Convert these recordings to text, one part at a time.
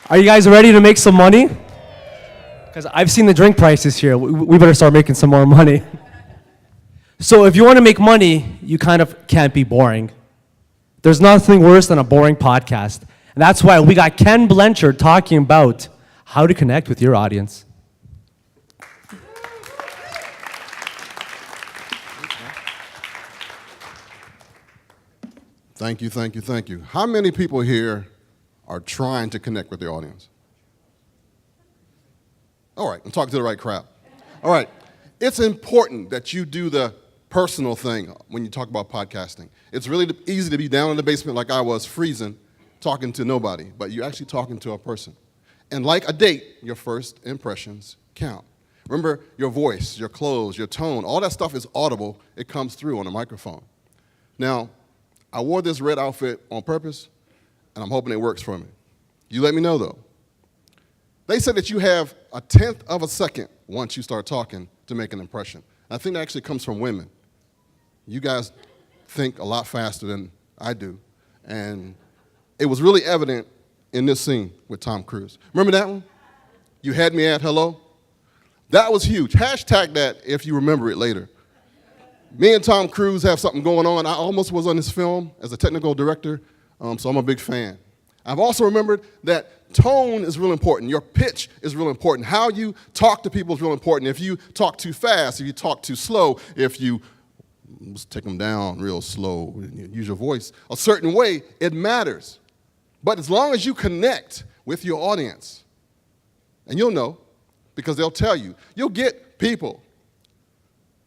Are you guys ready to make some money? Because I've seen the drink prices here. We better start making some more money. So if you want to make money, you kind of can't be boring. There's nothing worse than a boring podcast. And that's why we got Kenn Blanchard talking about how to connect with your audience. Thank you, thank you, thank you. How many people here are trying to connect with their audience? All right, I'm talking to the right crowd. All right, it's important that you do the personal thing when you talk about podcasting. It's really easy to be down in the basement like I was, freezing, talking to nobody, but you're actually talking to a person. And like a date, your first impressions count. Remember, your voice, your clothes, your tone, all that stuff is audible. It comes through on a microphone. Now, I wore this red outfit on purpose, and I'm hoping it works for me. You let me know, though. They said that you have a 1/10 of a second once you start talking to make an impression. I think that actually comes from women. You guys think a lot faster than I do, and it was really evident in this scene with Tom Cruise. Remember that one? You had me at hello? That was huge. Hashtag that if you remember it later. Me and Tom Cruise have something going on. I almost was on this film as a technical director, so I'm a big fan. I've also remembered that tone is real important. Your pitch is real important. How you talk to people is real important. If you talk too fast, if you talk too slow, if you let's take them down real slow, use your voice a certain way, it matters. But as long as you connect with your audience, and you'll know, because they'll tell you, you'll get people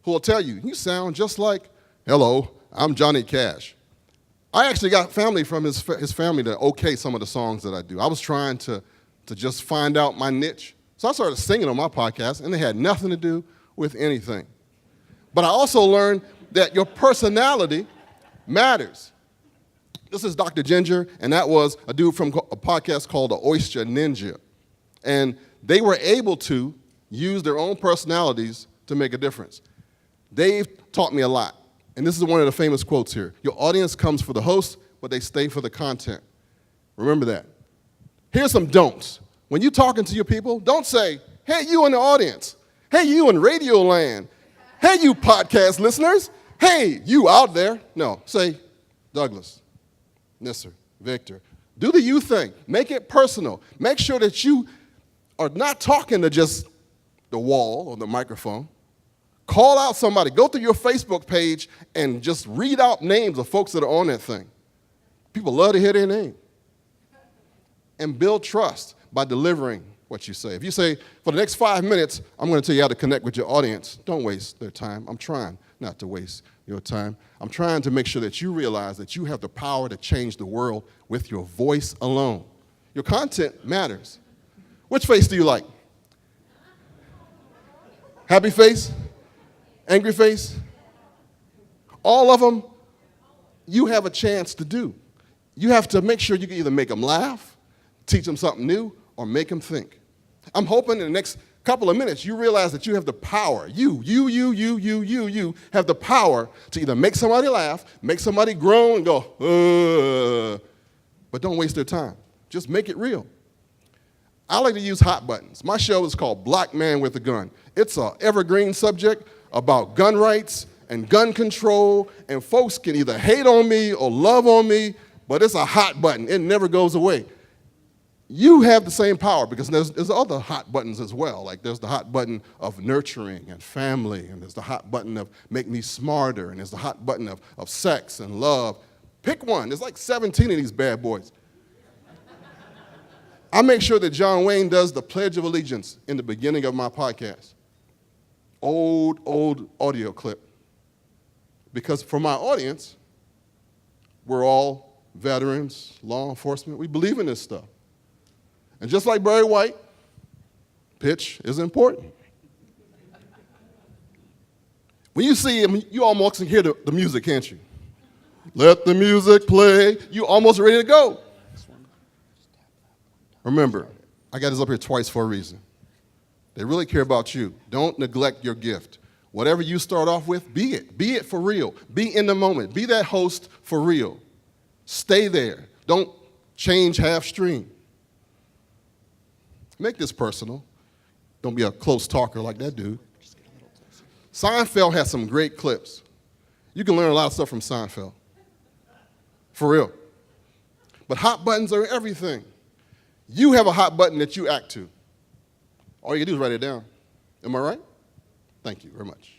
who will tell you, you sound just like, hello, I'm Johnny Cash. I actually got family from his family to okay some of the songs that I do. I was trying to just find out my niche. So I started singing on my podcast, and it had nothing to do with anything. But I also learned that your personality matters. This is Dr. Ginger, and that was a dude from a podcast called The Oyster Ninja. And they were able to use their own personalities to make a difference. Dave taught me a lot, and this is one of the famous quotes here. Your audience comes for the host, but they stay for the content. Remember that. Here's some don'ts. When you're talking to your people, don't say, hey, you in the audience. Hey, you in Radio Land. Hey, you podcast listeners. Hey, you out there. No, say Douglas, Nisser, Victor. Do the you thing. Make it personal. Make sure that you are not talking to just the wall or the microphone. Call out somebody. Go through your Facebook page and just read out names of folks that are on that thing. People love to hear their name. And build trust by delivering what you say. If you say, for the next 5 minutes, I'm going to tell you how to connect with your audience, don't waste their time. I'm trying not to waste your time. I'm trying to make sure that you realize that you have the power to change the world with your voice alone. Your content matters. Which face do you like? Happy face? Angry face? All of them, you have a chance to do. You have to make sure you can either make them laugh, teach them something new, or make them think. I'm hoping in the next couple of minutes you realize that you have the power. You have the power to either make somebody laugh, make somebody groan and go, but don't waste their time. Just make it real. I like to use hot buttons. My show is called Black Man with a Gun. It's an evergreen subject about gun rights and gun control, and folks can either hate on me or love on me, but it's a hot button. It never goes away. You have the same power because there's other hot buttons as well. Like there's the hot button of nurturing and family, and there's the hot button of make me smarter, and there's the hot button of sex and love. Pick one. There's like 17 of these bad boys. I make sure that John Wayne does the Pledge of Allegiance in the beginning of my podcast. Old audio clip. Because for my audience, we're all veterans, law enforcement. We believe in this stuff. And just like Barry White, pitch is important. When you see him, you almost can hear the music, can't you? Let the music play. You almost ready to go. Remember, I got this up here twice for a reason. They really care about you. Don't neglect your gift. Whatever you start off with, be it. Be it for real. Be in the moment. Be that host for real. Stay there. Don't change half stream. Make this personal. Don't be a close talker like that dude. Seinfeld has some great clips. You can learn a lot of stuff from Seinfeld. For real. But hot buttons are everything. You have a hot button that you act to. All you can do is write it down. Am I right? Thank you very much.